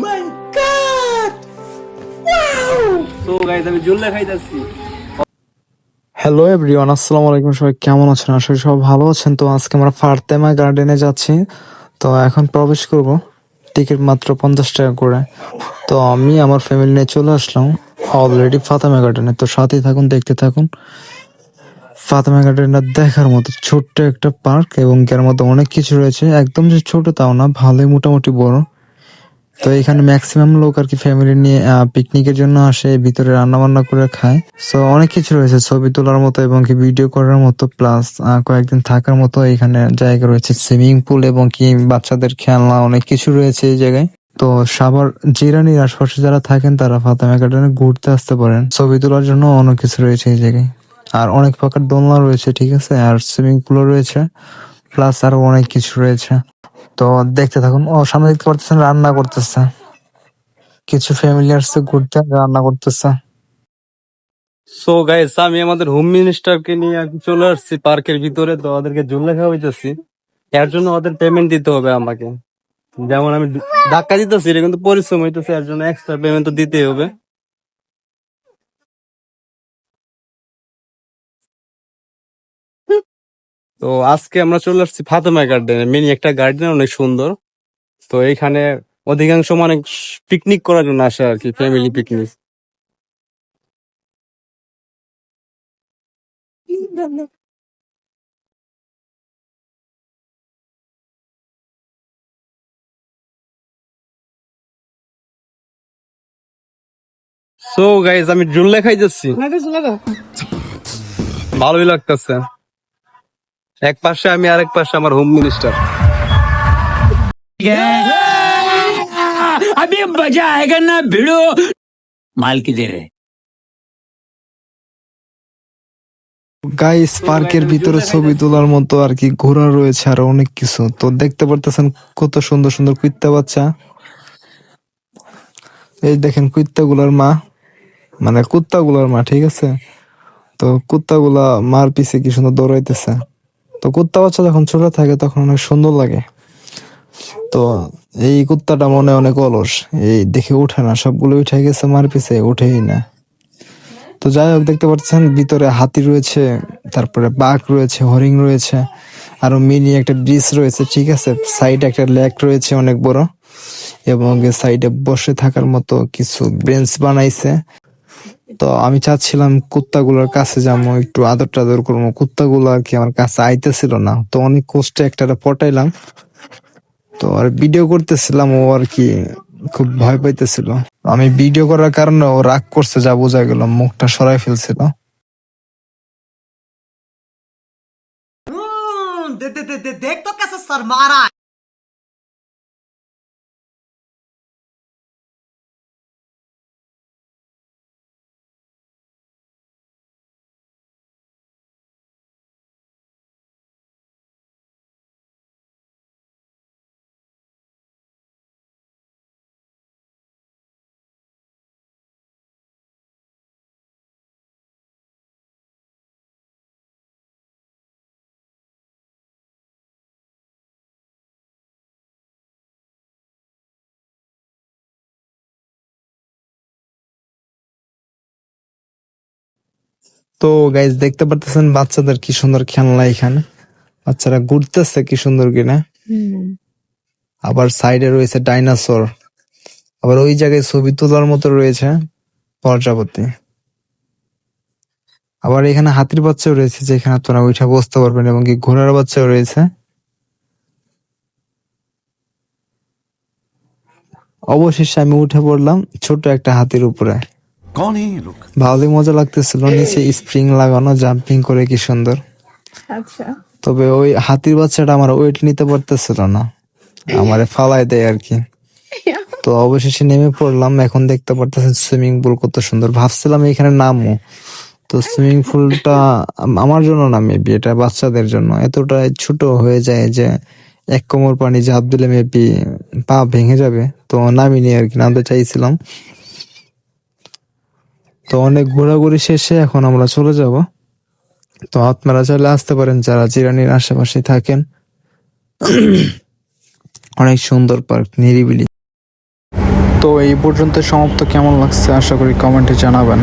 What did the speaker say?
মাই god, wow. তো guys আমি জুল্লা খাইতাছি। Hello everyone, আসসালামু আলাইকুম। সবাই কেমন আছেন? আশা করি সবাই ভালো আছেন। তো আজকে আমরা ফাতেমা গার্ডেনে যাচ্ছি। তো এখন প্রবেশ করব, টিকিট মাত্র 50 টাকা করে। তো আমি আমার ফ্যামিলি নিয়ে চলে আসলাম অলরেডি ফাতেমা গার্ডেনে। তো সাথেই থাকুন, দেখতে থাকুন। ফাতেমা গার্ডেনটা দেখার মতো ছোট্ট একটা পার্ক, এবং এর মধ্যে অনেক কিছু রয়েছে। একদম যে ছোট তাও না, ভালোই মোটামুটি বড়। তো এখানে ম্যাক্সিমাম লোক আর কি ফ্যামিলি নিয়ে পিকনিকের জন্য আসে, ভিতরে রান্না বান্না করে খায়। সো অনেক কিছু রয়েছে ছবি তোলার মতো এবং কি ভিডিও করার মতো, প্লাস কয়েকদিন থাকার মতো এখানে জায়গা রয়েছে। সুইমিং পুল এবং কি বাচ্চাদের খেলনা, অনেক কিছু রয়েছে এই জায়গায়। তো সাভার জিরানির আশপাশে যারা থাকেন তারা ফাতেমা গার্ডেনে ঘুরতে আসতে পারেন। ছবি তোলার জন্য অনেক কিছু রয়েছে এই জায়গায়। আর অনেক প্রকার দোলনা রয়েছে, ঠিক আছে, আর সুইমিং পুলও রয়েছে, প্লাস আরো অনেক কিছু রয়েছে। তো দেখতে থাকুন। ও সামনে দেখতে পারতেছেন রান্না করতেছে, কিছু ফ্যামিলি আসছে ঘুরতে, রান্না করতেছে। সো গাইস আমি আমাদের হোম মিনিস্টারকে নিয়ে আর কি চলে আসছি পার্কের ভিতরে। তো ওদেরকে জুল্লা খাওয়াইতেছি। এর জন্য ওদের পেমেন্ট দিতে হবে আমাকে। যেমন আমি ধাক্কা দিতেছি, এটা কিন্তু পরিশ্রম হইতেছে, এর জন্য এক্সট্রা পেমেন্ট তো দিতেই হবে। তো আজকে আমরা চলে আসছি ফাতেমা গার্ডেনে। মিনি একটা গার্ডেন, অনেক সুন্দর। তো এইখানে অধিকাংশ মানে পিকনিক করার জন্য আসে আর কি, ফ্যামিলি পিকনিক। সো গাইজ আমি জুল্লা খাইতেছি, ভালোই লাগতেছে। এক পাশে আমি, আরেক পাশে আমার হোম মিনিস্টার। अभी मजा आएगा ना भिड़ो, माल किधर है? গাইস পার্কের ভিতরে ছবি তোলার মতো আর কি ঘোরা রয়েছে, আর অনেক কিছু। তো দেখতে পারতেছেন কত সুন্দর সুন্দর কুইত্তা বাচ্চা। এই দেখেন কুইত্তাগুলার মা, মানে কুত্তাগুলার মা, ঠিক আছে। তো কুত্তাগুলা মার পিছে কি সুন্দর দৌড়াইতেছে। তো কুত্তা বাচ্চা যখন ছোট থাকে তখন অনেক সুন্দর লাগে। তো এই কুত্তাটা মনে অনেক অলস, এই দেখে উঠে না, সবগুলো উঠে গেছে মার পিছে, উঠেই না। তো যাই হোক, দেখতে পাচ্ছেন ভিতরে হাতি রয়েছে, তারপরে বাঘ রয়েছে, হরিণ রয়েছে, আরো মিনি একটা ব্রিজ রয়েছে, ঠিক আছে। সাইডে একটা লেক রয়েছে অনেক বড়, এবং সাইডে বসে থাকার মতো কিছু বেঞ্চ বানাইছে। তো আমি চাচ্ছিলাম কুত্তাগুলোর কাছে যাবো, একটু আদর টাদর করবো। কুত্তাগুলো আর কি আমার কাছে আইতেছিল না, তো অনেক কষ্টে একটা পটাইলাম। তো আর ভিডিও করতেছিলাম, ও আর কি খুব ভয় পাইতেছিল। আমি ভিডিও করার কারণে ও রাগ করছে, যা বোঝা গেল, মুখটা সরাই ফেলছিল। देख तो कैसे सर मारा है। তো গাইজ দেখতে পারতেছেন বাচ্চাদের কি সুন্দর খেলনা এখানে, বাচ্চারা ঘুরতেছে কি সুন্দর কিনা। আবার সাইডে রয়েছে ডাইনোসর, আবার ওই জায়গায় ছবি তোলার মতো রয়েছে প্রজাপতি। আবার এখানে হাতির বাচ্চাও রয়েছে, যেখানে আপনারা ওইটা বসতে পারবেন, এবং কি ঘোড়ার বাচ্চাও রয়েছে। অবশেষে আমি উঠে পড়লাম ছোট একটা হাতির উপরে। कौन है ये लोग? ভালোই মজা লাগতেছিল, নিচে স্প্রিং লাগানো, জাম্পিং করে কি সুন্দর। আচ্ছা, তবে ওই হাতির বাচ্চাটা আমার ওয়েট নিতে পারতেছিল না, আমারে ফালাই দেয় আর কি। তো অবশেষে নেমে পড়লাম। এখন দেখতে পারতেছেন সুইমিং পুল কত সুন্দর। ভাবছিলাম এখানে নামবো, তো সুইমিং পুলটা আমার জন্য না, মেবি এটা বাচ্চাদের জন্য। এতটা ছোট হয়ে যায় যে এক কোমর পানি ঝাঁপ দিলে মেবি পা ভেঙে যাবে। তো নামিনি আর কি, নামতে চাইছিলাম। তো অনেক ঘোরাঘুরি শেষে এখন আমরা চলে যাব। তো আপনারা চাইলে আসতে পারেন যারা জিরানির আশেপাশে থাকেন। অনেক সুন্দর পার্ক, নিরিবিলি। তো এই পর্যন্ত সমাপ্ত, কেমন লাগছে আশা করি কমেন্টে জানাবেন।